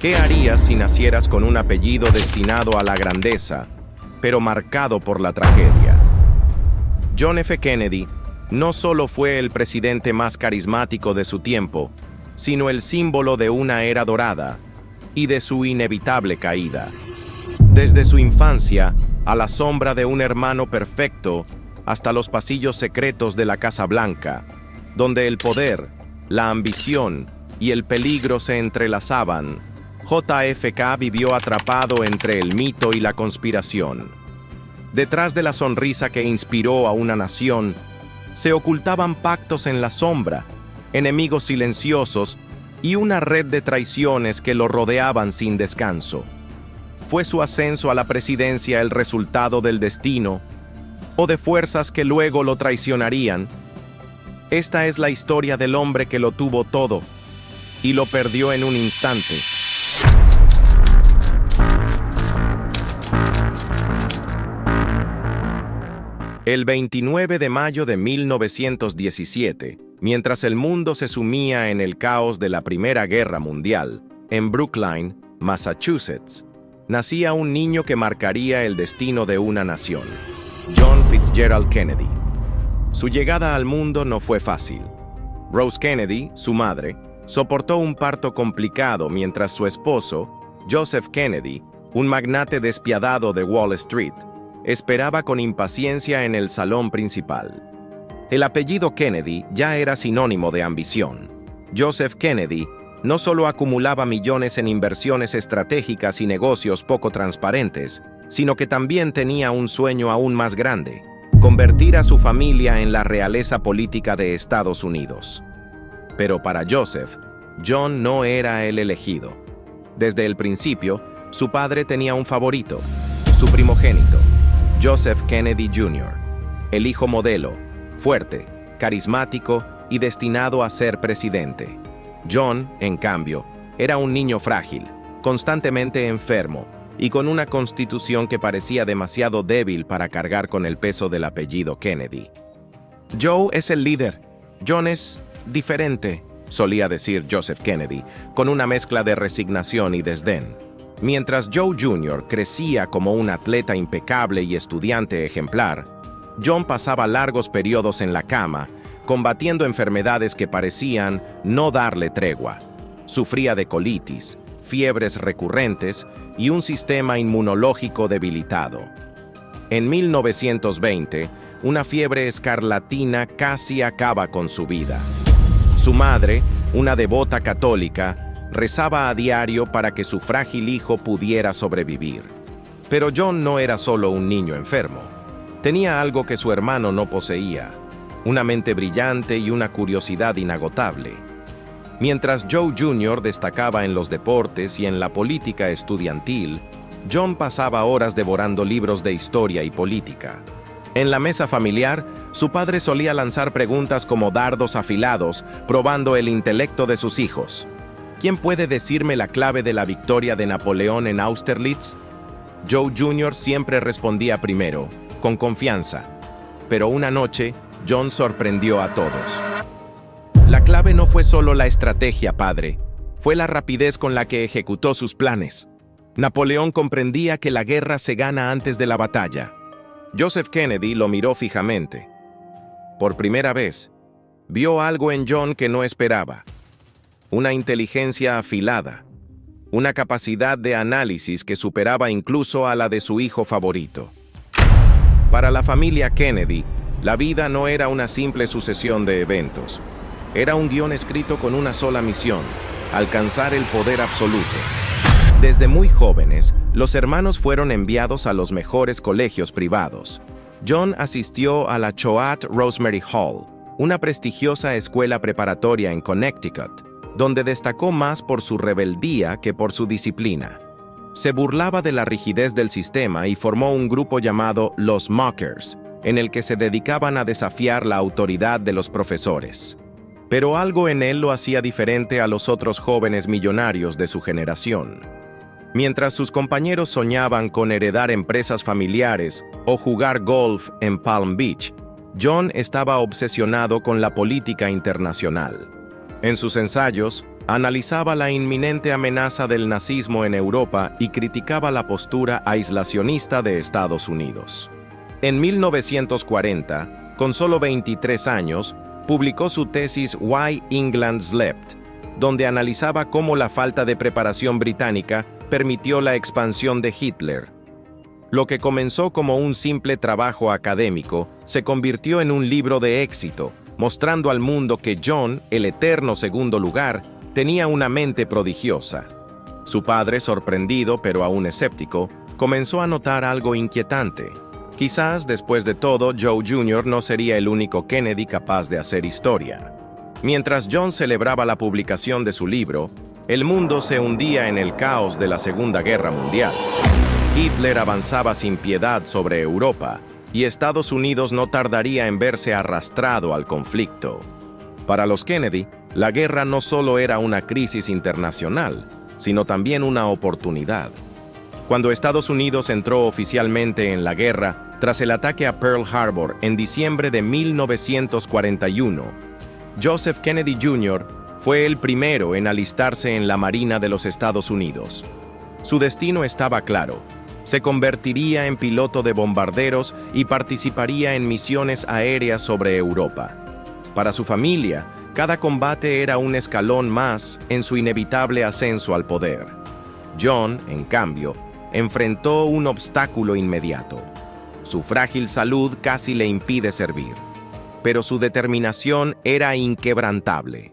¿Qué harías si nacieras con un apellido destinado a la grandeza, pero marcado por la tragedia? John F. Kennedy no solo fue el presidente más carismático de su tiempo, sino el símbolo de una era dorada y de su inevitable caída. Desde su infancia, a la sombra de un hermano perfecto, hasta los pasillos secretos de la Casa Blanca, donde el poder, la ambición y el peligro se entrelazaban, JFK vivió atrapado entre el mito y la conspiración. Detrás de la sonrisa que inspiró a una nación, se ocultaban pactos en la sombra, enemigos silenciosos y una red de traiciones que lo rodeaban sin descanso. ¿Fue su ascenso a la presidencia el resultado del destino o de fuerzas que luego lo traicionarían? Esta es la historia del hombre que lo tuvo todo y lo perdió en un instante. El 29 de mayo de 1917, mientras el mundo se sumía en el caos de la Primera Guerra Mundial, en Brookline, Massachusetts, nacía un niño que marcaría el destino de una nación: John Fitzgerald Kennedy. Su llegada al mundo no fue fácil. Rose Kennedy, su madre, soportó un parto complicado mientras su esposo, Joseph Kennedy, un magnate despiadado de Wall Street, esperaba con impaciencia en el salón principal. El apellido Kennedy ya era sinónimo de ambición. Joseph Kennedy no solo acumulaba millones en inversiones estratégicas y negocios poco transparentes, sino que también tenía un sueño aún más grande: convertir a su familia en la realeza política de Estados Unidos. Pero para Joseph, John no era el elegido. Desde el principio, su padre tenía un favorito: su primogénito, Joseph Kennedy Jr., el hijo modelo, fuerte, carismático y destinado a ser presidente. John, en cambio, era un niño frágil, constantemente enfermo y con una constitución que parecía demasiado débil para cargar con el peso del apellido Kennedy. Joe es el líder, John es diferente, solía decir Joseph Kennedy, con una mezcla de resignación y desdén. Mientras Joe Jr. crecía como un atleta impecable y estudiante ejemplar, John pasaba largos periodos en la cama, combatiendo enfermedades que parecían no darle tregua. Sufría de colitis, fiebres recurrentes y un sistema inmunológico debilitado. En 1920, una fiebre escarlatina casi acaba con su vida. Su madre, una devota católica, rezaba a diario para que su frágil hijo pudiera sobrevivir. Pero John no era solo un niño enfermo. Tenía algo que su hermano no poseía: una mente brillante y una curiosidad inagotable. Mientras Joe Jr. destacaba en los deportes y en la política estudiantil, John pasaba horas devorando libros de historia y política. En la mesa familiar, su padre solía lanzar preguntas como dardos afilados, probando el intelecto de sus hijos. ¿Quién puede decirme la clave de la victoria de Napoleón en Austerlitz? Joe Jr. siempre respondía primero, con confianza. Pero una noche, John sorprendió a todos. La clave no fue solo la estrategia, padre. Fue la rapidez con la que ejecutó sus planes. Napoleón comprendía que la guerra se gana antes de la batalla. Joseph Kennedy lo miró fijamente. Por primera vez, vio algo en John que no esperaba: una inteligencia afilada, una capacidad de análisis que superaba incluso a la de su hijo favorito. Para la familia Kennedy, la vida no era una simple sucesión de eventos. Era un guión escrito con una sola misión: alcanzar el poder absoluto. Desde muy jóvenes, los hermanos fueron enviados a los mejores colegios privados. John asistió a la Choate Rosemary Hall, una prestigiosa escuela preparatoria en Connecticut, donde destacó más por su rebeldía que por su disciplina. Se burlaba de la rigidez del sistema y formó un grupo llamado los Mockers, en el que se dedicaban a desafiar la autoridad de los profesores. Pero algo en él lo hacía diferente a los otros jóvenes millonarios de su generación. Mientras sus compañeros soñaban con heredar empresas familiares o jugar golf en Palm Beach, John estaba obsesionado con la política internacional. En sus ensayos, Analizaba la inminente amenaza del nazismo en Europa y criticaba la postura aislacionista de Estados Unidos. En 1940, con solo 23 años, publicó su tesis Why England Slept, donde analizaba cómo la falta de preparación británica permitió la expansión de Hitler. Lo que comenzó como un simple trabajo académico se convirtió en un libro de éxito, mostrando al mundo que John, el eterno segundo lugar, tenía una mente prodigiosa. Su padre, sorprendido pero aún escéptico, comenzó a notar algo inquietante. Quizás, después de todo, Joe Jr. no sería el único Kennedy capaz de hacer historia. Mientras John celebraba la publicación de su libro, el mundo se hundía en el caos de la Segunda Guerra Mundial. Hitler avanzaba sin piedad sobre Europa, y Estados Unidos no tardaría en verse arrastrado al conflicto. Para los Kennedy, la guerra no solo era una crisis internacional, sino también una oportunidad. Cuando Estados Unidos entró oficialmente en la guerra, tras el ataque a Pearl Harbor en diciembre de 1941, Joseph Kennedy Jr. fue el primero en alistarse en la Marina de los Estados Unidos. Su destino estaba claro: se convertiría en piloto de bombarderos y participaría en misiones aéreas sobre Europa. Para su familia, cada combate era un escalón más en su inevitable ascenso al poder. John, en cambio, enfrentó un obstáculo inmediato. Su frágil salud casi le impide servir, pero su determinación era inquebrantable.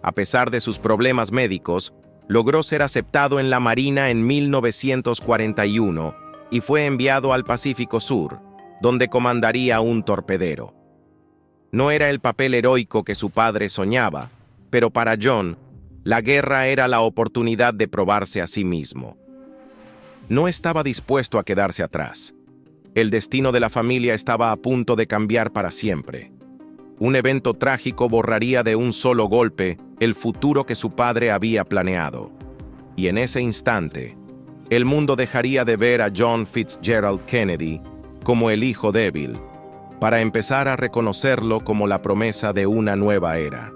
A pesar de sus problemas médicos, logró ser aceptado en la Marina en 1941 y fue enviado al Pacífico Sur, donde comandaría un torpedero. No era el papel heroico que su padre soñaba, pero para John, la guerra era la oportunidad de probarse a sí mismo. No estaba dispuesto a quedarse atrás. El destino de la familia estaba a punto de cambiar para siempre. Un evento trágico borraría de un solo golpe el futuro que su padre había planeado. Y en ese instante, el mundo dejaría de ver a John Fitzgerald Kennedy como el hijo débil, para empezar a reconocerlo como la promesa de una nueva era.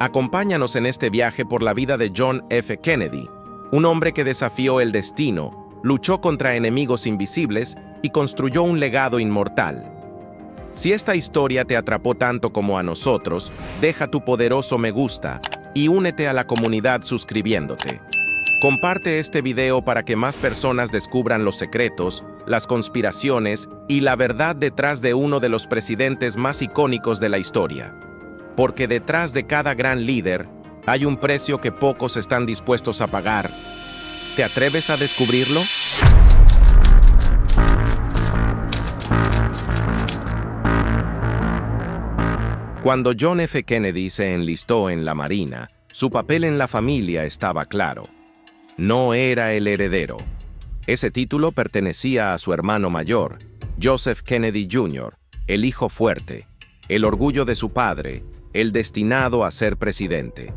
Acompáñanos en este viaje por la vida de John F. Kennedy, un hombre que desafió el destino, luchó contra enemigos invisibles y construyó un legado inmortal. Si esta historia te atrapó tanto como a nosotros, deja tu poderoso me gusta y únete a la comunidad suscribiéndote. Comparte este video para que más personas descubran los secretos, las conspiraciones y la verdad detrás de uno de los presidentes más icónicos de la historia. Porque detrás de cada gran líder hay un precio que pocos están dispuestos a pagar. ¿Te atreves a descubrirlo? Cuando John F. Kennedy se enlistó en la Marina, su papel en la familia estaba claro. No era el heredero. Ese título pertenecía a su hermano mayor, Joseph Kennedy Jr., el hijo fuerte, el orgullo de su padre, el destinado a ser presidente.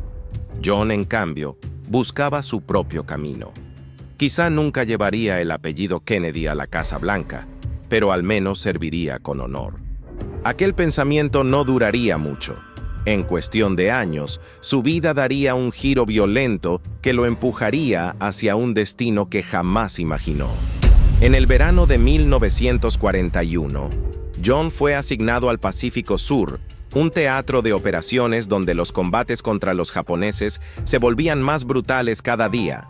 John, en cambio, buscaba su propio camino. Quizá nunca llevaría el apellido Kennedy a la Casa Blanca, pero al menos serviría con honor. Aquel pensamiento no duraría mucho. En cuestión de años, su vida daría un giro violento que lo empujaría hacia un destino que jamás imaginó. En el verano de 1941, John fue asignado al Pacífico Sur, un teatro de operaciones donde los combates contra los japoneses se volvían más brutales cada día.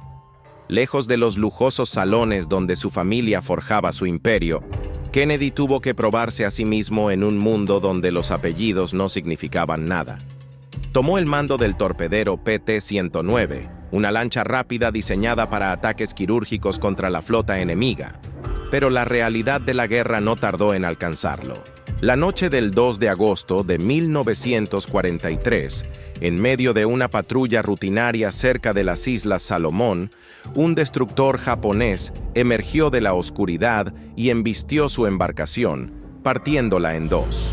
Lejos de los lujosos salones donde su familia forjaba su imperio, Kennedy tuvo que probarse a sí mismo en un mundo donde los apellidos no significaban nada. Tomó el mando del torpedero PT-109, una lancha rápida diseñada para ataques quirúrgicos contra la flota enemiga. Pero la realidad de la guerra no tardó en alcanzarlo. La noche del 2 de agosto de 1943, en medio de una patrulla rutinaria cerca de las Islas Salomón, un destructor japonés emergió de la oscuridad y embistió su embarcación, partiéndola en dos.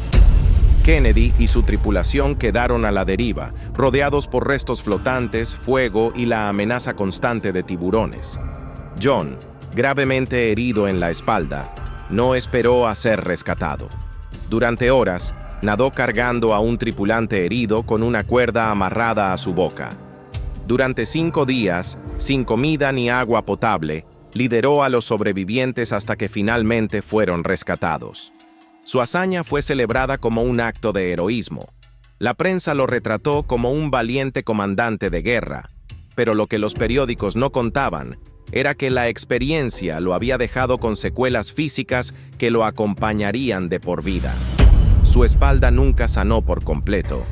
Kennedy y su tripulación quedaron a la deriva, rodeados por restos flotantes, fuego y la amenaza constante de tiburones. John, gravemente herido en la espalda, no esperó a ser rescatado. Durante horas, nadó cargando a un tripulante herido con una cuerda amarrada a su boca. Durante 5 días, sin comida ni agua potable, lideró a los sobrevivientes hasta que finalmente fueron rescatados. Su hazaña fue celebrada como un acto de heroísmo. La prensa lo retrató como un valiente comandante de guerra, pero lo que los periódicos no contaban era que la experiencia lo había dejado con secuelas físicas que lo acompañarían de por vida. Su espalda nunca sanó por completo,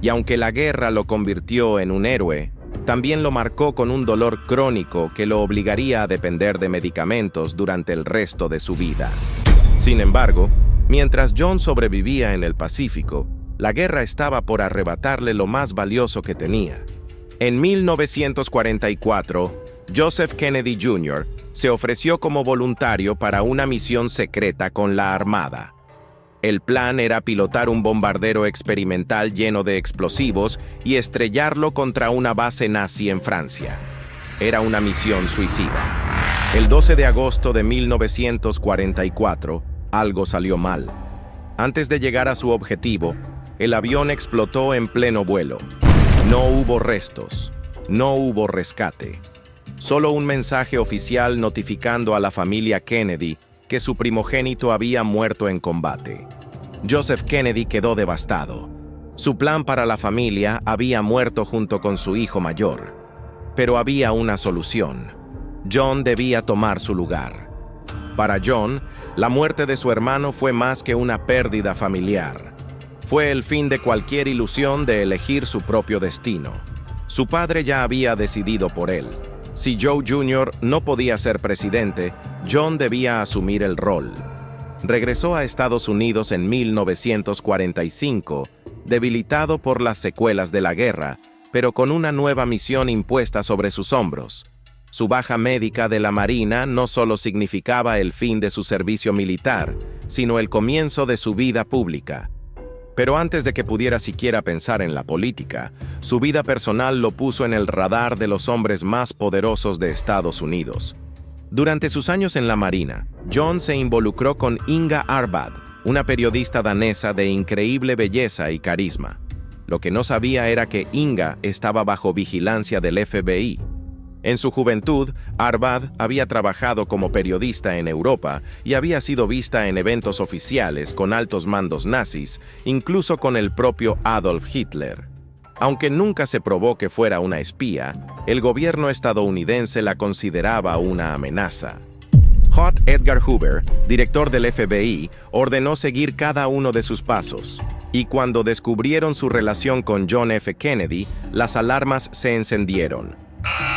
y aunque la guerra lo convirtió en un héroe, también lo marcó con un dolor crónico que lo obligaría a depender de medicamentos durante el resto de su vida. Sin embargo, mientras John sobrevivía en el Pacífico, la guerra estaba por arrebatarle lo más valioso que tenía. En 1944, Joseph Kennedy Jr. se ofreció como voluntario para una misión secreta con la Armada. El plan era pilotar un bombardero experimental lleno de explosivos y estrellarlo contra una base nazi en Francia. Era una misión suicida. El 12 de agosto de 1944, algo salió mal. Antes de llegar a su objetivo, el avión explotó en pleno vuelo. No hubo restos, no hubo rescate. Solo un mensaje oficial notificando a la familia Kennedy que su primogénito había muerto en combate. Joseph Kennedy quedó devastado. Su plan para la familia había muerto junto con su hijo mayor. Pero había una solución. John debía tomar su lugar. Para John, la muerte de su hermano fue más que una pérdida familiar. Fue el fin de cualquier ilusión de elegir su propio destino. Su padre ya había decidido por él. Si Joe Jr. no podía ser presidente, John debía asumir el rol. Regresó a Estados Unidos en 1945, debilitado por las secuelas de la guerra, pero con una nueva misión impuesta sobre sus hombros. Su baja médica de la Marina no solo significaba el fin de su servicio militar, sino el comienzo de su vida pública. Pero antes de que pudiera siquiera pensar en la política, su vida personal lo puso en el radar de los hombres más poderosos de Estados Unidos. Durante sus años en la Marina, John se involucró con Inga Arbad, una periodista danesa de increíble belleza y carisma. Lo que no sabía era que Inga estaba bajo vigilancia del FBI. En su juventud, Arbad había trabajado como periodista en Europa y había sido vista en eventos oficiales con altos mandos nazis, incluso con el propio Adolf Hitler. Aunque nunca se probó que fuera una espía, el gobierno estadounidense la consideraba una amenaza. J. Edgar Hoover, director del FBI, ordenó seguir cada uno de sus pasos. Y cuando descubrieron su relación con John F. Kennedy, las alarmas se encendieron.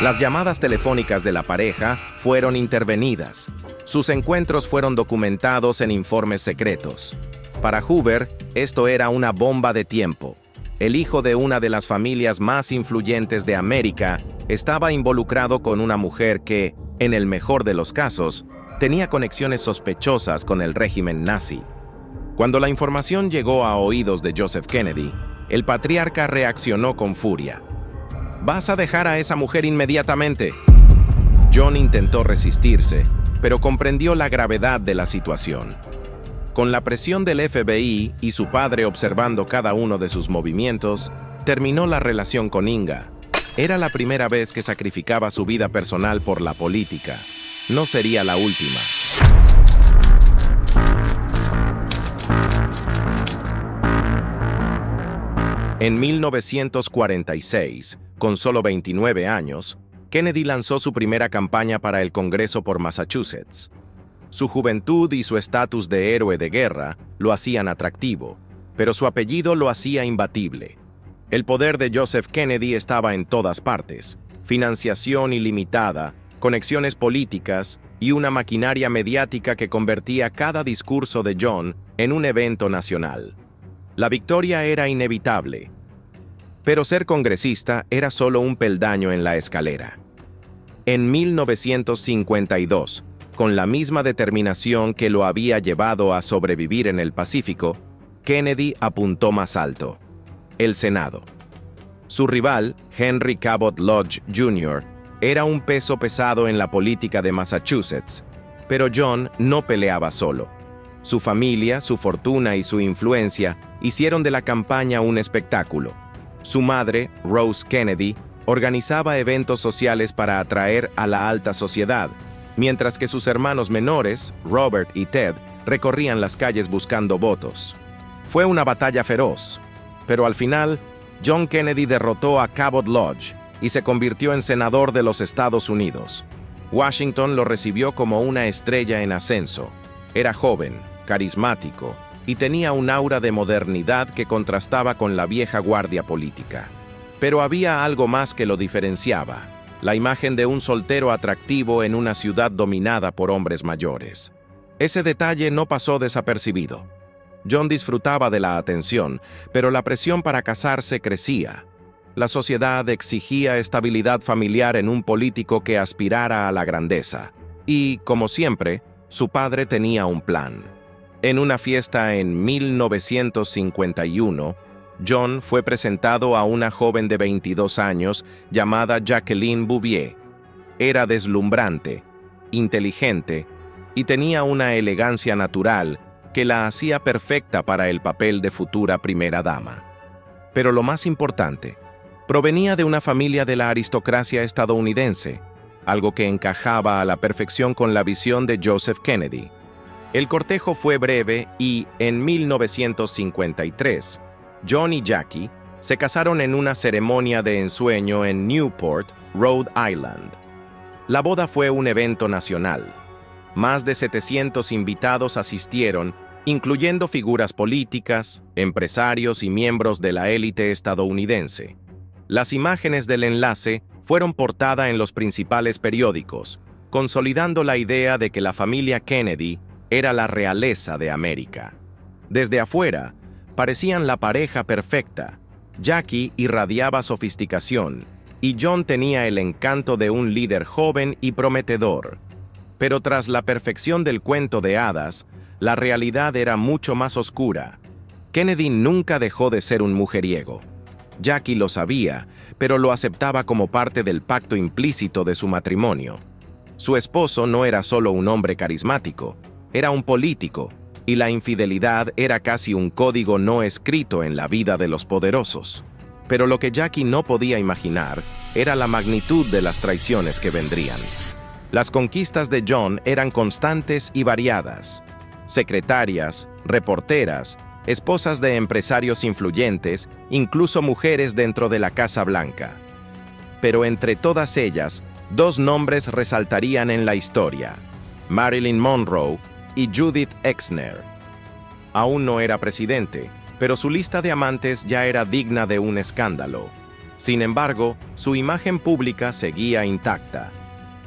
Las llamadas telefónicas de la pareja fueron intervenidas. Sus encuentros fueron documentados en informes secretos. Para Hoover, esto era una bomba de tiempo. El hijo de una de las familias más influyentes de América estaba involucrado con una mujer que, en el mejor de los casos, tenía conexiones sospechosas con el régimen nazi. Cuando la información llegó a oídos de Joseph Kennedy, el patriarca reaccionó con furia. «Vas a dejar a esa mujer inmediatamente». John intentó resistirse, pero comprendió la gravedad de la situación. Con la presión del FBI y su padre observando cada uno de sus movimientos, terminó la relación con Inga. Era la primera vez que sacrificaba su vida personal por la política. No sería la última. En 1946, con solo 29 años, Kennedy lanzó su primera campaña para el Congreso por Massachusetts. Su juventud y su estatus de héroe de guerra lo hacían atractivo, pero su apellido lo hacía imbatible. El poder de Joseph Kennedy estaba en todas partes: financiación ilimitada, conexiones políticas y una maquinaria mediática que convertía cada discurso de John en un evento nacional. La victoria era inevitable, pero ser congresista era solo un peldaño en la escalera. En 1952, con la misma determinación que lo había llevado a sobrevivir en el Pacífico, Kennedy apuntó más alto: el Senado. Su rival, Henry Cabot Lodge Jr., era un peso pesado en la política de Massachusetts, pero John no peleaba solo. Su familia, su fortuna y su influencia hicieron de la campaña un espectáculo. Su madre, Rose Kennedy, Organizaba eventos sociales para atraer a la alta sociedad, mientras que sus hermanos menores, Robert y Ted, recorrían las calles buscando votos. Fue una batalla feroz, pero al final, John Kennedy derrotó a Cabot Lodge y se convirtió en senador de los Estados Unidos. Washington lo recibió como una estrella en ascenso. Era joven, carismático y tenía un aura de modernidad que contrastaba con la vieja guardia política. Pero había algo más que lo diferenciaba: la imagen de un soltero atractivo en una ciudad dominada por hombres mayores. Ese detalle no pasó desapercibido. John disfrutaba de la atención, pero la presión para casarse crecía. La sociedad exigía estabilidad familiar en un político que aspirara a la grandeza. Y, como siempre, su padre tenía un plan. En una fiesta en 1951, John fue presentado a una joven de 22 años llamada Jacqueline Bouvier. Era deslumbrante, inteligente y tenía una elegancia natural que la hacía perfecta para el papel de futura primera dama. Pero lo más importante, provenía de una familia de la aristocracia estadounidense, algo que encajaba a la perfección con la visión de Joseph Kennedy. El cortejo fue breve y, en 1953, John y Jackie se casaron en una ceremonia de ensueño en Newport, Rhode Island. La boda fue un evento nacional. Más de 700 invitados asistieron, incluyendo figuras políticas, empresarios y miembros de la élite estadounidense. Las imágenes del enlace fueron portada en los principales periódicos, consolidando la idea de que la familia Kennedy era la realeza de América. Desde afuera, parecían la pareja perfecta. Jackie irradiaba sofisticación y John tenía el encanto de un líder joven y prometedor. Pero tras la perfección del cuento de hadas, la realidad era mucho más oscura. Kennedy nunca dejó de ser un mujeriego. Jackie lo sabía, pero lo aceptaba como parte del pacto implícito de su matrimonio. Su esposo no era solo un hombre carismático, era un político, y la infidelidad era casi un código no escrito en la vida de los poderosos. Pero lo que Jackie no podía imaginar era la magnitud de las traiciones que vendrían. Las conquistas de John eran constantes y variadas. Secretarias, reporteras, esposas de empresarios influyentes, incluso mujeres dentro de la Casa Blanca. Pero entre todas ellas, dos nombres resaltarían en la historia: Marilyn Monroe y Judith Exner. Aún no era presidente, pero su lista de amantes ya era digna de un escándalo. Sin embargo, su imagen pública seguía intacta.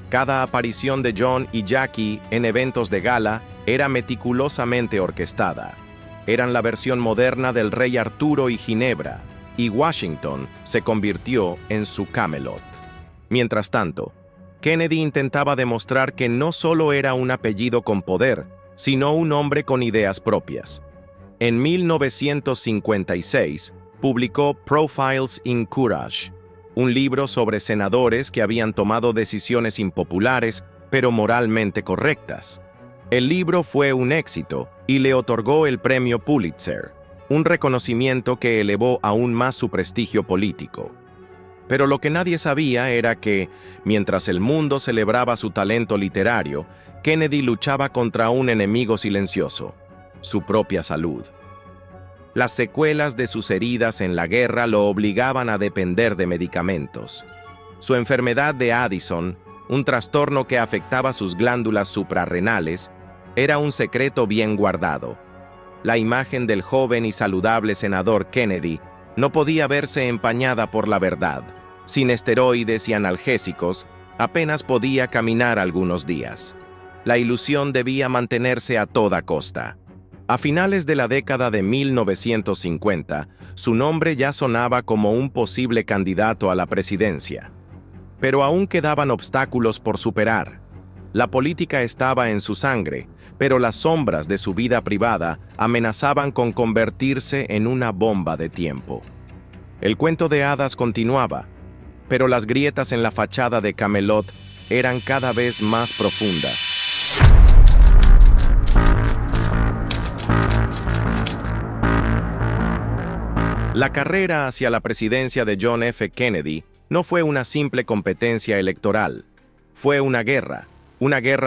Cada aparición de John y Jackie en eventos de gala era meticulosamente orquestada. Eran la versión moderna del rey Arturo y Ginebra, y Washington se convirtió en su Camelot. Mientras tanto, Kennedy intentaba demostrar que no solo era un apellido con poder, sino un hombre con ideas propias. En 1956, publicó Profiles in Courage, un libro sobre senadores que habían tomado decisiones impopulares, pero moralmente correctas. El libro fue un éxito y le otorgó el premio Pulitzer, un reconocimiento que elevó aún más su prestigio político. Pero lo que nadie sabía era que, mientras el mundo celebraba su talento literario, Kennedy luchaba contra un enemigo silencioso: su propia salud. Las secuelas de sus heridas en la guerra lo obligaban a depender de medicamentos. Su enfermedad de Addison, un trastorno que afectaba sus glándulas suprarrenales, era un secreto bien guardado. La imagen del joven y saludable senador Kennedy no podía verse empañada por la verdad. Sin esteroides y analgésicos, apenas podía caminar algunos días. La ilusión debía mantenerse a toda costa. A finales de la década de 1950, su nombre ya sonaba como un posible candidato a la presidencia. Pero aún quedaban obstáculos por superar. La política estaba en su sangre, pero las sombras de su vida privada amenazaban con convertirse en una bomba de tiempo. El cuento de hadas continuaba, pero las grietas en la fachada de Camelot eran cada vez más profundas. La carrera hacia la presidencia de John F. Kennedy no fue una simple competencia electoral. Fue una guerra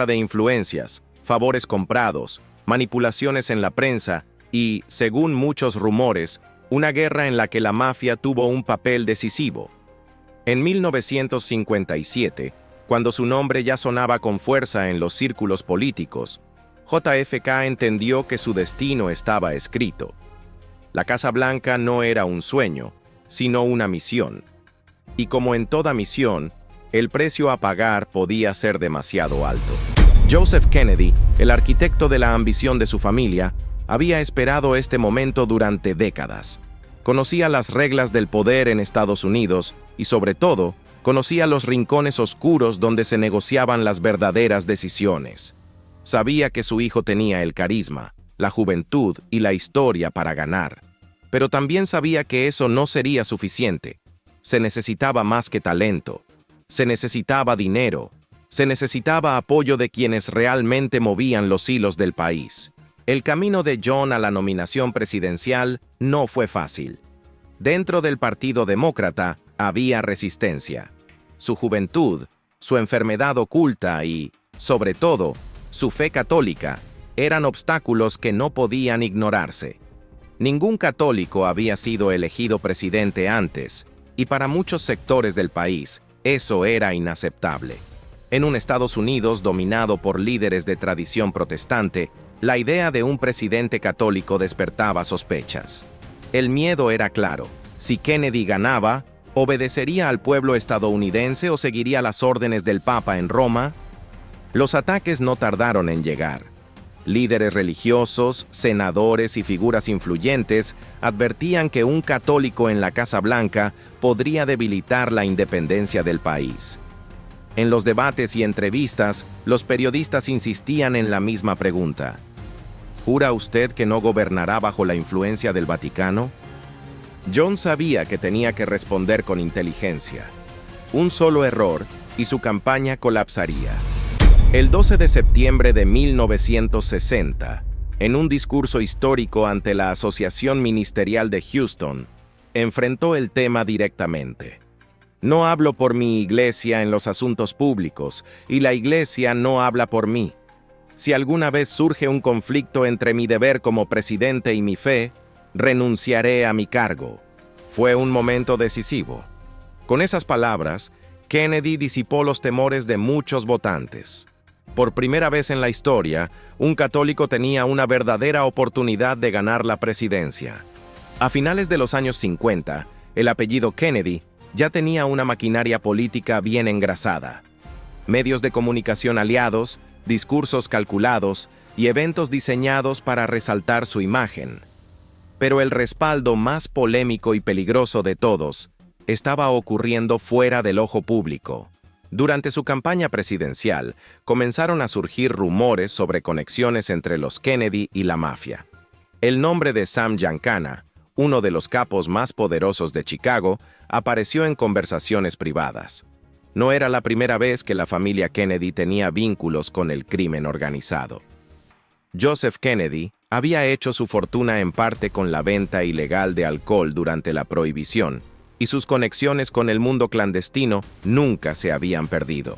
de influencias, favores comprados, manipulaciones en la prensa y, según muchos rumores, una guerra en la que la mafia tuvo un papel decisivo. En 1957, cuando su nombre ya sonaba con fuerza en los círculos políticos, JFK entendió que su destino estaba escrito. La Casa Blanca no era un sueño, sino una misión. Y como en toda misión, el precio a pagar podía ser demasiado alto. Joseph Kennedy, el arquitecto de la ambición de su familia, había esperado este momento durante décadas. Conocía las reglas del poder en Estados Unidos y, sobre todo, conocía los rincones oscuros donde se negociaban las verdaderas decisiones. Sabía que su hijo tenía el carisma, la juventud y la historia para ganar. Pero también sabía que eso no sería suficiente. Se necesitaba más que talento. Se necesitaba dinero. Se necesitaba apoyo de quienes realmente movían los hilos del país. El camino de John a la nominación presidencial no fue fácil. Dentro del Partido Demócrata había resistencia. Su juventud, su enfermedad oculta y, sobre todo, su fe católica eran obstáculos que no podían ignorarse. Ningún católico había sido elegido presidente antes, y para muchos sectores del país, eso era inaceptable. En un Estados Unidos dominado por líderes de tradición protestante, la idea de un presidente católico despertaba sospechas. El miedo era claro. Si Kennedy ganaba, ¿obedecería al pueblo estadounidense o seguiría las órdenes del Papa en Roma? Los ataques no tardaron en llegar. Líderes religiosos, senadores y figuras influyentes advertían que un católico en la Casa Blanca podría debilitar la independencia del país. En los debates y entrevistas, los periodistas insistían en la misma pregunta. ¿Jura usted que no gobernará bajo la influencia del Vaticano? John sabía que tenía que responder con inteligencia. Un solo error y su campaña colapsaría. El 12 de septiembre de 1960, en un discurso histórico ante la Asociación Ministerial de Houston, enfrentó el tema directamente. No hablo por mi iglesia en los asuntos públicos, y la iglesia no habla por mí. Si alguna vez surge un conflicto entre mi deber como presidente y mi fe, renunciaré a mi cargo. Fue un momento decisivo. Con esas palabras, Kennedy disipó los temores de muchos votantes. Por primera vez en la historia, un católico tenía una verdadera oportunidad de ganar la presidencia. A finales de los años 50, el apellido Kennedy ya tenía una maquinaria política bien engrasada. Medios de comunicación aliados, discursos calculados y eventos diseñados para resaltar su imagen. Pero el respaldo más polémico y peligroso de todos estaba ocurriendo fuera del ojo público. Durante su campaña presidencial, comenzaron a surgir rumores sobre conexiones entre los Kennedy y la mafia. El nombre de Sam Giancana, uno de los capos más poderosos de Chicago, apareció en conversaciones privadas. No era la primera vez que la familia Kennedy tenía vínculos con el crimen organizado. Joseph Kennedy había hecho su fortuna en parte con la venta ilegal de alcohol durante la Prohibición, y sus conexiones con el mundo clandestino nunca se habían perdido.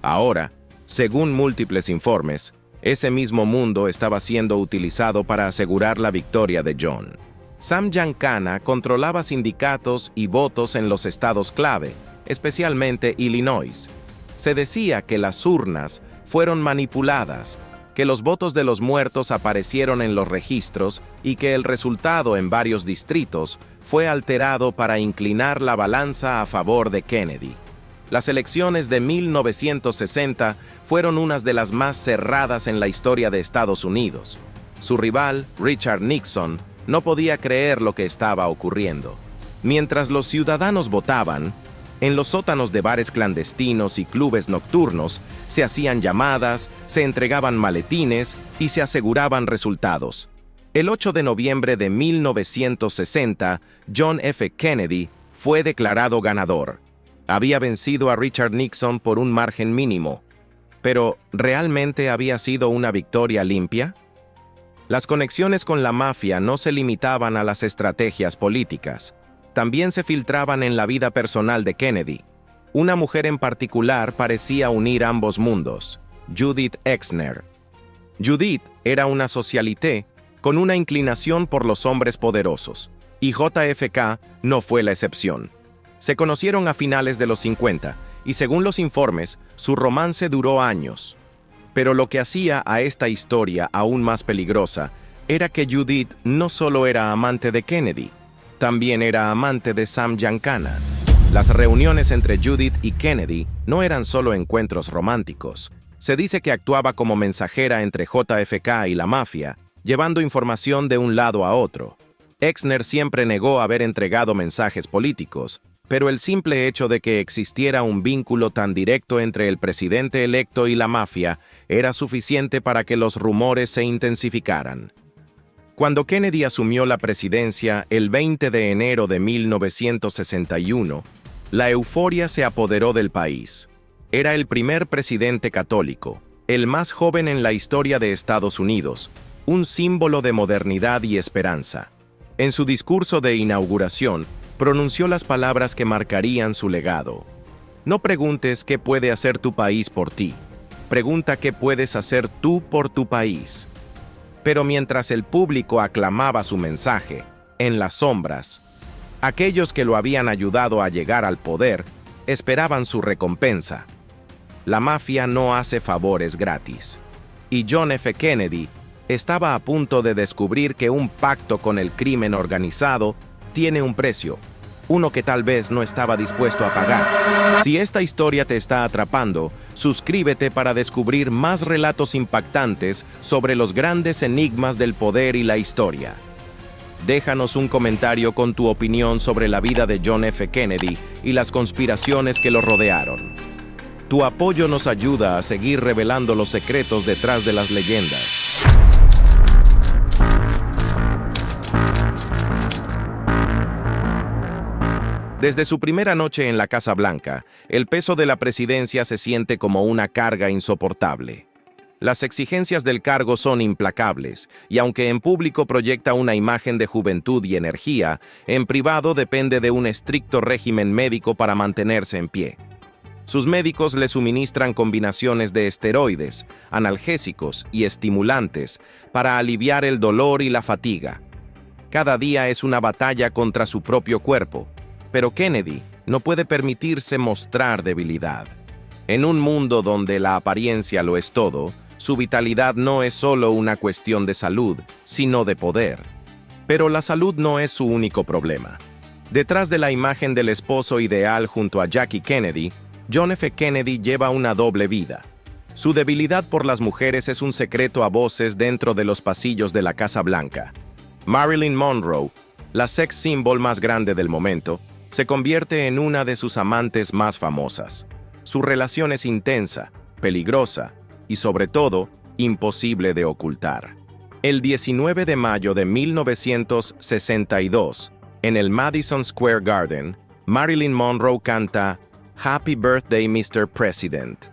Ahora, según múltiples informes, ese mismo mundo estaba siendo utilizado para asegurar la victoria de John. Sam Giancana controlaba sindicatos y votos en los estados clave, especialmente Illinois. Se decía que las urnas fueron manipuladas, que los votos de los muertos aparecieron en los registros y que el resultado en varios distritos fue alterado para inclinar la balanza a favor de Kennedy. Las elecciones de 1960 fueron unas de las más cerradas en la historia de Estados Unidos. Su rival, Richard Nixon, no podía creer lo que estaba ocurriendo. Mientras los ciudadanos votaban, en los sótanos de bares clandestinos y clubes nocturnos se hacían llamadas, se entregaban maletines y se aseguraban resultados. El 8 de noviembre de 1960, John F. Kennedy fue declarado ganador. Había vencido a Richard Nixon por un margen mínimo. Pero, ¿realmente había sido una victoria limpia? Las conexiones con la mafia no se limitaban a las estrategias políticas. también se filtraban en la vida personal de Kennedy. Una mujer en particular parecía unir ambos mundos: Judith Exner. Judith era una socialité con una inclinación por los hombres poderosos, y JFK no fue la excepción. Se conocieron a finales de los 50, y según los informes, su romance duró años. Pero lo que hacía a esta historia aún más peligrosa era que Judith no solo era amante de Kennedy, también era amante de Sam Giancana. Las reuniones entre Judith y Kennedy no eran solo encuentros románticos. Se dice que actuaba como mensajera entre JFK y la mafia, llevando información de un lado a otro. Exner siempre negó haber entregado mensajes políticos, pero el simple hecho de que existiera un vínculo tan directo entre el presidente electo y la mafia era suficiente para que los rumores se intensificaran. Cuando Kennedy asumió la presidencia el 20 de enero de 1961, la euforia se apoderó del país. Era el primer presidente católico, el más joven en la historia de Estados Unidos, un símbolo de modernidad y esperanza. En su discurso de inauguración, pronunció las palabras que marcarían su legado. No preguntes qué puede hacer tu país por ti. Pregunta qué puedes hacer tú por tu país. Pero mientras el público aclamaba su mensaje, en las sombras, aquellos que lo habían ayudado a llegar al poder esperaban su recompensa. La mafia no hace favores gratis. Y John F. Kennedy estaba a punto de descubrir que un pacto con el crimen organizado tiene un precio, uno que tal vez no estaba dispuesto a pagar. Si esta historia te está atrapando, suscríbete para descubrir más relatos impactantes sobre los grandes enigmas del poder y la historia. Déjanos un comentario con tu opinión sobre la vida de John F. Kennedy y las conspiraciones que lo rodearon. Tu apoyo nos ayuda a seguir revelando los secretos detrás de las leyendas. Desde su primera noche en la Casa Blanca, el peso de la presidencia se siente como una carga insoportable. Las exigencias del cargo son implacables, y aunque en público proyecta una imagen de juventud y energía, en privado depende de un estricto régimen médico para mantenerse en pie. Sus médicos le suministran combinaciones de esteroides, analgésicos y estimulantes para aliviar el dolor y la fatiga. Cada día es una batalla contra su propio cuerpo, pero Kennedy no puede permitirse mostrar debilidad. En un mundo donde la apariencia lo es todo, su vitalidad no es solo una cuestión de salud, sino de poder. Pero la salud no es su único problema. Detrás de la imagen del esposo ideal junto a Jackie Kennedy, John F. Kennedy lleva una doble vida. Su debilidad por las mujeres es un secreto a voces dentro de los pasillos de la Casa Blanca. Marilyn Monroe, la sex symbol más grande del momento, se convierte en una de sus amantes más famosas. Su relación es intensa, peligrosa y, sobre todo, imposible de ocultar. El 19 de mayo de 1962, en el Madison Square Garden, Marilyn Monroe canta Happy Birthday, Mr. President,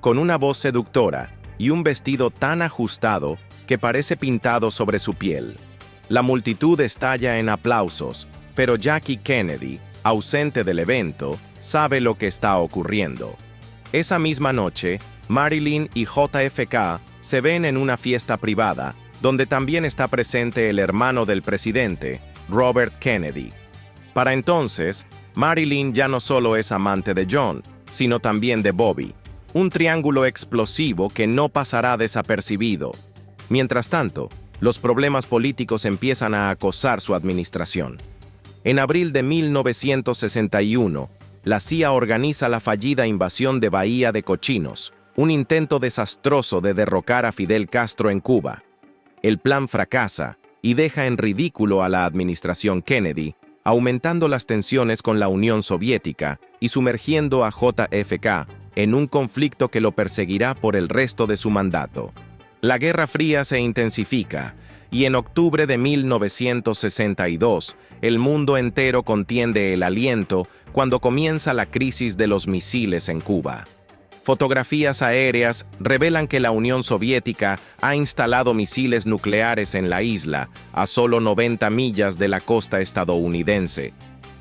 con una voz seductora y un vestido tan ajustado que parece pintado sobre su piel. La multitud estalla en aplausos, pero Jackie Kennedy, ausente del evento, sabe lo que está ocurriendo. Esa misma noche, Marilyn y JFK se ven en una fiesta privada, donde también está presente el hermano del presidente, Robert Kennedy. Para entonces, Marilyn ya no solo es amante de John, sino también de Bobby, un triángulo explosivo que no pasará desapercibido. Mientras tanto, los problemas políticos empiezan a acosar su administración. En abril de 1961, la CIA organiza la fallida invasión de Bahía de Cochinos, un intento desastroso de derrocar a Fidel Castro en Cuba. El plan fracasa y deja en ridículo a la administración Kennedy, aumentando las tensiones con la Unión Soviética y sumergiendo a JFK en un conflicto que lo perseguirá por el resto de su mandato. La Guerra Fría se intensifica, y en octubre de 1962, el mundo entero contiene el aliento cuando comienza la crisis de los misiles en Cuba. Fotografías aéreas revelan que la Unión Soviética ha instalado misiles nucleares en la isla, a solo 90 millas de la costa estadounidense.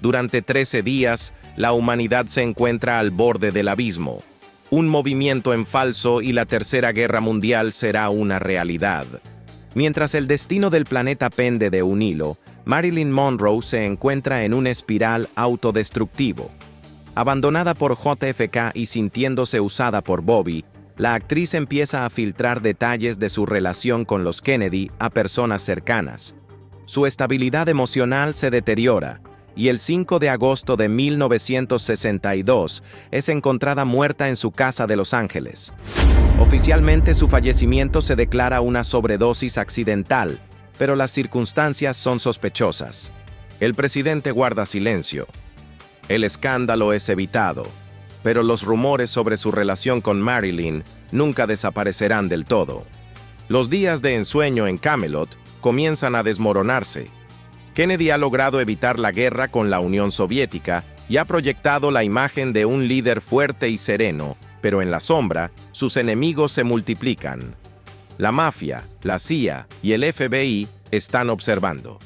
Durante 13 días, la humanidad se encuentra al borde del abismo. Un movimiento en falso y la Tercera Guerra Mundial será una realidad. Mientras el destino del planeta pende de un hilo, Marilyn Monroe se encuentra en un espiral autodestructivo. Abandonada por JFK y sintiéndose usada por Bobby, la actriz empieza a filtrar detalles de su relación con los Kennedy a personas cercanas. Su estabilidad emocional se deteriora, y el 5 de agosto de 1962 es encontrada muerta en su casa de Los Ángeles. Oficialmente su fallecimiento se declara una sobredosis accidental, pero las circunstancias son sospechosas. El presidente guarda silencio. El escándalo es evitado, pero los rumores sobre su relación con Marilyn nunca desaparecerán del todo. Los días de ensueño en Camelot comienzan a desmoronarse. Kennedy ha logrado evitar la guerra con la Unión Soviética y ha proyectado la imagen de un líder fuerte y sereno, pero en la sombra, sus enemigos se multiplican. La mafia, la CIA y el FBI están observando.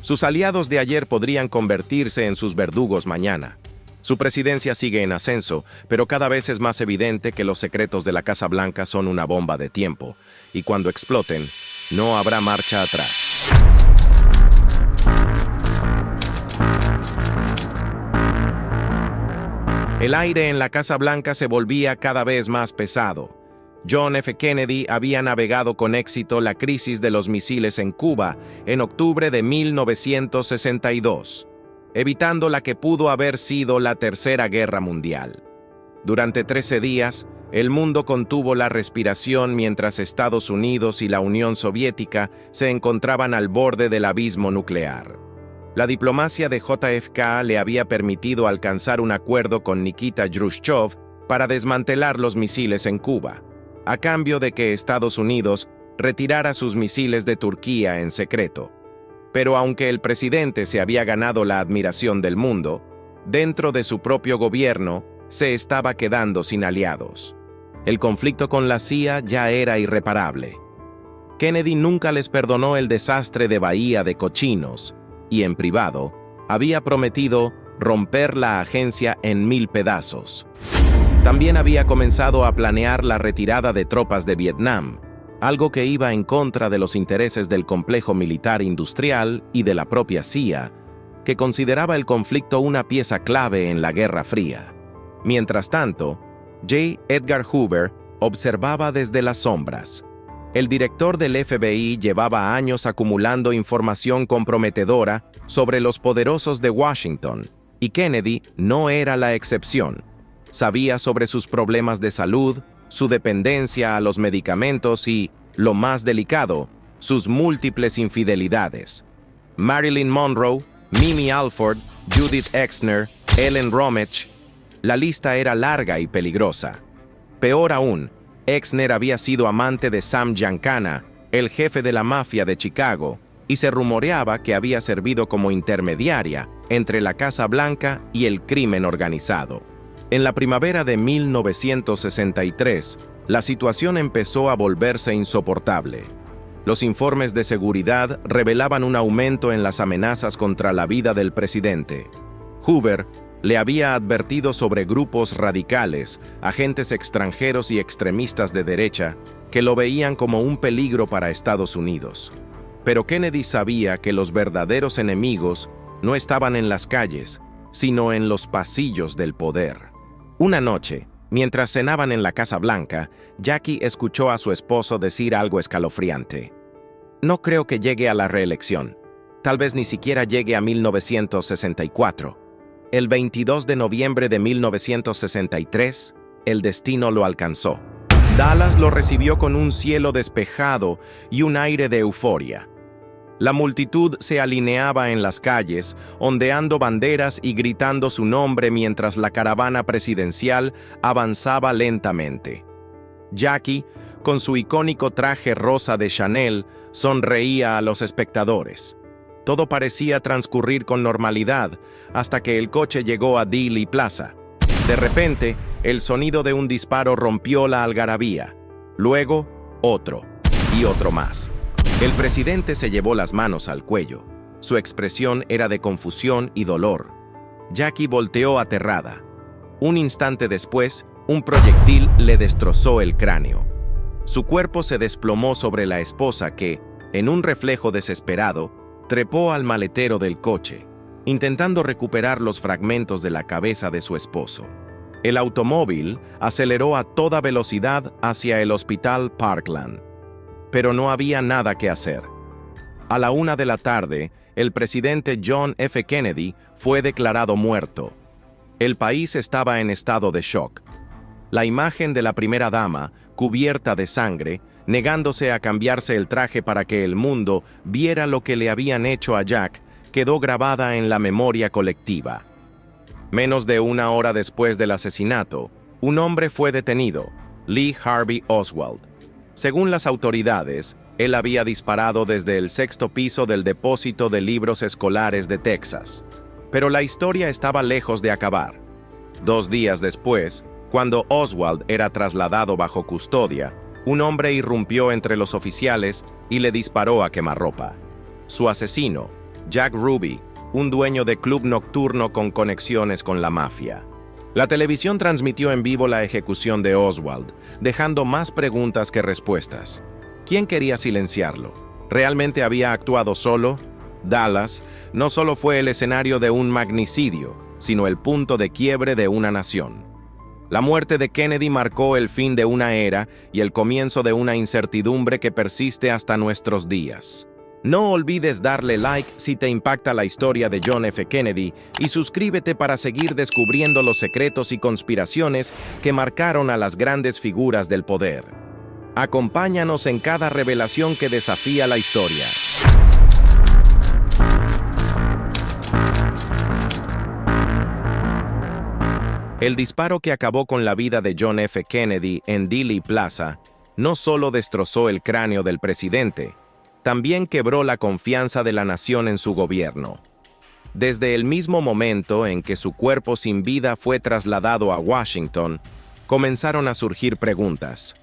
Sus aliados de ayer podrían convertirse en sus verdugos mañana. Su presidencia sigue en ascenso, pero cada vez es más evidente que los secretos de la Casa Blanca son una bomba de tiempo, y cuando exploten, no habrá marcha atrás. El aire en la Casa Blanca se volvía cada vez más pesado. John F. Kennedy había navegado con éxito la crisis de los misiles en Cuba en octubre de 1962, evitando la que pudo haber sido la Tercera Guerra Mundial. Durante 13 días, el mundo contuvo la respiración mientras Estados Unidos y la Unión Soviética se encontraban al borde del abismo nuclear. La diplomacia de JFK le había permitido alcanzar un acuerdo con Nikita Khrushchev para desmantelar los misiles en Cuba, a cambio de que Estados Unidos retirara sus misiles de Turquía en secreto. Pero aunque el presidente se había ganado la admiración del mundo, dentro de su propio gobierno se estaba quedando sin aliados. El conflicto con la CIA ya era irreparable. Kennedy nunca les perdonó el desastre de Bahía de Cochinos y, en privado, había prometido romper la agencia en 1000 pedazos. También había comenzado a planear la retirada de tropas de Vietnam, algo que iba en contra de los intereses del complejo militar industrial y de la propia CIA, que consideraba el conflicto una pieza clave en la Guerra Fría. Mientras tanto, J. Edgar Hoover observaba desde las sombras. El director del FBI llevaba años acumulando información comprometedora sobre los poderosos de Washington, y Kennedy no era la excepción. Sabía sobre sus problemas de salud, su dependencia a los medicamentos y, lo más delicado, sus múltiples infidelidades. Marilyn Monroe, Mimi Alford, Judith Exner, Ellen Romech. La lista era larga y peligrosa. Peor aún, Exner había sido amante de Sam Giancana, el jefe de la mafia de Chicago, y se rumoreaba que había servido como intermediaria entre la Casa Blanca y el crimen organizado. En la primavera de 1963, la situación empezó a volverse insoportable. Los informes de seguridad revelaban un aumento en las amenazas contra la vida del presidente. Hoover le había advertido sobre grupos radicales, agentes extranjeros y extremistas de derecha que lo veían como un peligro para Estados Unidos. Pero Kennedy sabía que los verdaderos enemigos no estaban en las calles, sino en los pasillos del poder. Una noche, mientras cenaban en la Casa Blanca, Jackie escuchó a su esposo decir algo escalofriante. No creo que llegue a la reelección. Tal vez ni siquiera llegue a 1964. El 22 de noviembre de 1963, el destino lo alcanzó. Dallas lo recibió con un cielo despejado y un aire de euforia. La multitud se alineaba en las calles, ondeando banderas y gritando su nombre mientras la caravana presidencial avanzaba lentamente. Jackie, con su icónico traje rosa de Chanel, sonreía a los espectadores. Todo parecía transcurrir con normalidad hasta que el coche llegó a Dealey Plaza. De repente, el sonido de un disparo rompió la algarabía. Luego, otro y otro más. El presidente se llevó las manos al cuello. Su expresión era de confusión y dolor. Jackie volteó aterrada. Un instante después, un proyectil le destrozó el cráneo. Su cuerpo se desplomó sobre la esposa que, en un reflejo desesperado, trepó al maletero del coche, intentando recuperar los fragmentos de la cabeza de su esposo. El automóvil aceleró a toda velocidad hacia el Hospital Parkland, pero no había nada que hacer. A la 1 de la tarde, el presidente John F. Kennedy fue declarado muerto. El país estaba en estado de shock. La imagen de la primera dama, cubierta de sangre, negándose a cambiarse el traje para que el mundo viera lo que le habían hecho a Jack, quedó grabada en la memoria colectiva. Menos de una hora después del asesinato, un hombre fue detenido, Lee Harvey Oswald. Según las autoridades, él había disparado desde el 6º piso del depósito de libros escolares de Texas. Pero la historia estaba lejos de acabar. 2 días después, cuando Oswald era trasladado bajo custodia, un hombre irrumpió entre los oficiales y le disparó a quemarropa. Su asesino, Jack Ruby, un dueño de club nocturno con conexiones con la mafia. La televisión transmitió en vivo la ejecución de Oswald, dejando más preguntas que respuestas. ¿Quién quería silenciarlo? ¿Realmente había actuado solo? Dallas no solo fue el escenario de un magnicidio, sino el punto de quiebre de una nación. La muerte de Kennedy marcó el fin de una era y el comienzo de una incertidumbre que persiste hasta nuestros días. No olvides darle like si te impacta la historia de John F. Kennedy y suscríbete para seguir descubriendo los secretos y conspiraciones que marcaron a las grandes figuras del poder. Acompáñanos en cada revelación que desafía la historia. El disparo que acabó con la vida de John F. Kennedy en Dealey Plaza no solo destrozó el cráneo del presidente, también quebró la confianza de la nación en su gobierno. Desde el mismo momento en que su cuerpo sin vida fue trasladado a Washington, comenzaron a surgir preguntas.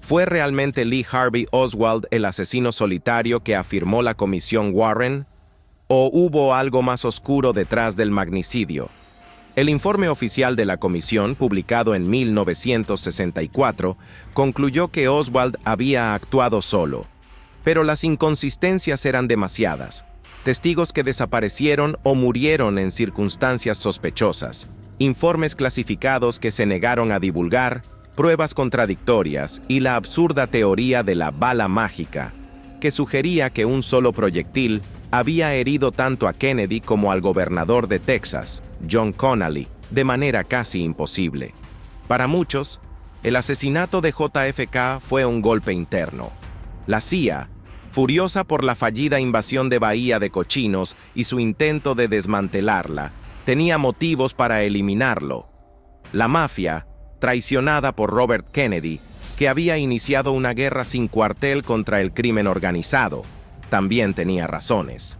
¿Fue realmente Lee Harvey Oswald el asesino solitario que afirmó la Comisión Warren? ¿O hubo algo más oscuro detrás del magnicidio? El informe oficial de la comisión, publicado en 1964, concluyó que Oswald había actuado solo. Pero las inconsistencias eran demasiadas. Testigos que desaparecieron o murieron en circunstancias sospechosas, informes clasificados que se negaron a divulgar, pruebas contradictorias y la absurda teoría de la bala mágica, que sugería que un solo proyectil había herido tanto a Kennedy como al gobernador de Texas, John Connally, de manera casi imposible. Para muchos, el asesinato de JFK fue un golpe interno. La CIA, furiosa por la fallida invasión de Bahía de Cochinos y su intento de desmantelarla, tenía motivos para eliminarlo. La mafia, traicionada por Robert Kennedy, que había iniciado una guerra sin cuartel contra el crimen organizado, también tenía razones.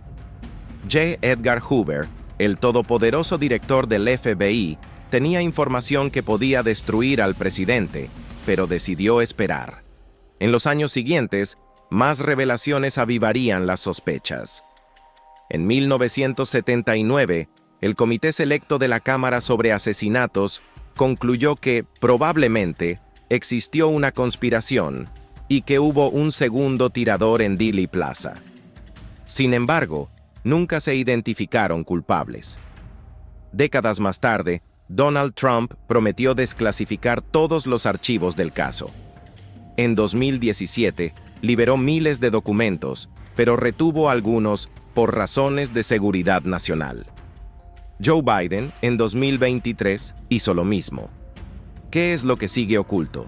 J. Edgar Hoover, el todopoderoso director del FBI, tenía información que podía destruir al presidente, pero decidió esperar. En los años siguientes, más revelaciones avivarían las sospechas. En 1979, el Comité Selecto de la Cámara sobre Asesinatos concluyó que, probablemente, existió una conspiración y que hubo un segundo tirador en Dealey Plaza. Sin embargo, nunca se identificaron culpables. Décadas más tarde, Donald Trump prometió desclasificar todos los archivos del caso. En 2017, liberó miles de documentos, pero retuvo algunos por razones de seguridad nacional. Joe Biden, en 2023, hizo lo mismo. ¿Qué es lo que sigue oculto?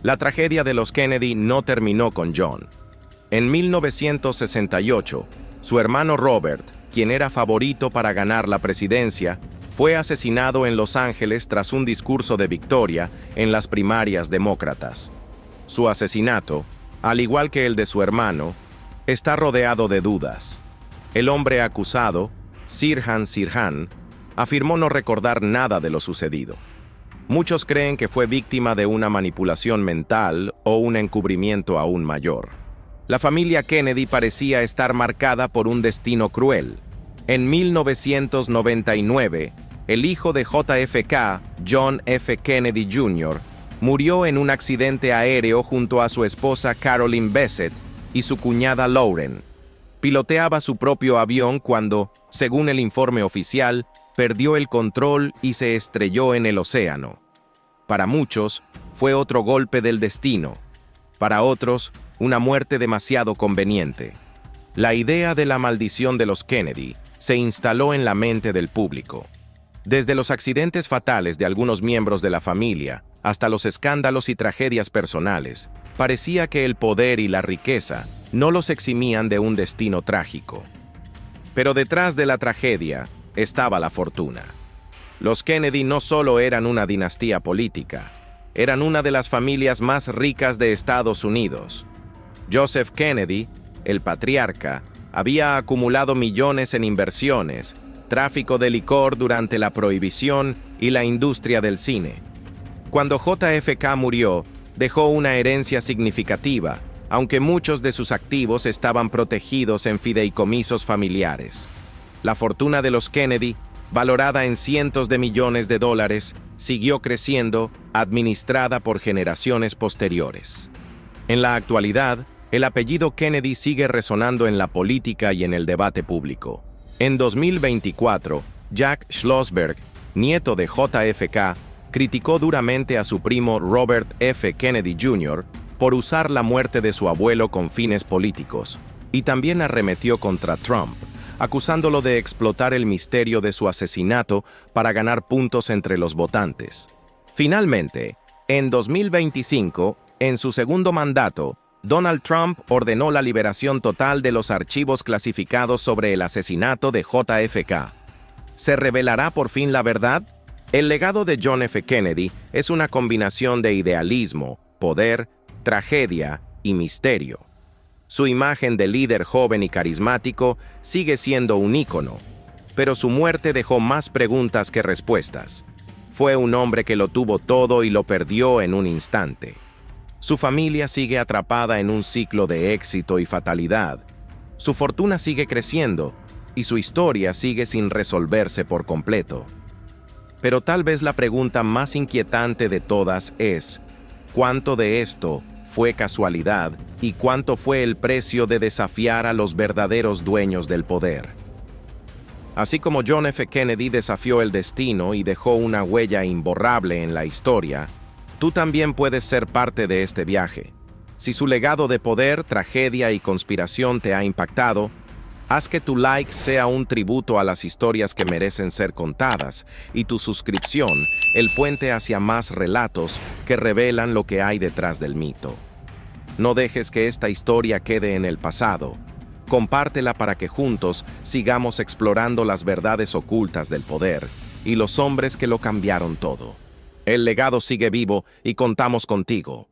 La tragedia de los Kennedy no terminó con John. En 1968, su hermano Robert, quien era favorito para ganar la presidencia, fue asesinado en Los Ángeles tras un discurso de victoria en las primarias demócratas. Su asesinato, al igual que el de su hermano, está rodeado de dudas. El hombre acusado, Sirhan Sirhan, afirmó no recordar nada de lo sucedido. Muchos creen que fue víctima de una manipulación mental o un encubrimiento aún mayor. La familia Kennedy parecía estar marcada por un destino cruel. En 1999, el hijo de JFK, John F. Kennedy Jr., murió en un accidente aéreo junto a su esposa Carolyn Bessette y su cuñada Lauren. Piloteaba su propio avión cuando, según el informe oficial, perdió el control y se estrelló en el océano. Para muchos, fue otro golpe del destino. Para otros, una muerte demasiado conveniente. La idea de la maldición de los Kennedy se instaló en la mente del público. Desde los accidentes fatales de algunos miembros de la familia hasta los escándalos y tragedias personales, parecía que el poder y la riqueza no los eximían de un destino trágico. Pero detrás de la tragedia estaba la fortuna. Los Kennedy no solo eran una dinastía política, eran una de las familias más ricas de Estados Unidos. Joseph Kennedy, el patriarca, había acumulado millones en inversiones, tráfico de licor durante la Prohibición y la industria del cine. Cuando JFK murió, dejó una herencia significativa, aunque muchos de sus activos estaban protegidos en fideicomisos familiares. La fortuna de los Kennedy, valorada en cientos de millones de dólares, siguió creciendo, administrada por generaciones posteriores. En la actualidad, el apellido Kennedy sigue resonando en la política y en el debate público. En 2024, Jack Schlossberg, nieto de JFK, criticó duramente a su primo Robert F. Kennedy Jr. por usar la muerte de su abuelo con fines políticos, y también arremetió contra Trump, acusándolo de explotar el misterio de su asesinato para ganar puntos entre los votantes. Finalmente, en 2025, en su segundo mandato, Donald Trump ordenó la liberación total de los archivos clasificados sobre el asesinato de JFK. ¿Se revelará por fin la verdad? El legado de John F. Kennedy es una combinación de idealismo, poder, tragedia y misterio. Su imagen de líder joven y carismático sigue siendo un ícono, pero su muerte dejó más preguntas que respuestas. Fue un hombre que lo tuvo todo y lo perdió en un instante. Su familia sigue atrapada en un ciclo de éxito y fatalidad. Su fortuna sigue creciendo y su historia sigue sin resolverse por completo. Pero tal vez la pregunta más inquietante de todas es, ¿cuánto de esto fue casualidad y cuánto fue el precio de desafiar a los verdaderos dueños del poder? Así como John F. Kennedy desafió el destino y dejó una huella imborrable en la historia, tú también puedes ser parte de este viaje. Si su legado de poder, tragedia y conspiración te ha impactado, haz que tu like sea un tributo a las historias que merecen ser contadas y tu suscripción el puente hacia más relatos que revelan lo que hay detrás del mito. No dejes que esta historia quede en el pasado. Compártela para que juntos sigamos explorando las verdades ocultas del poder y los hombres que lo cambiaron todo. El legado sigue vivo y contamos contigo.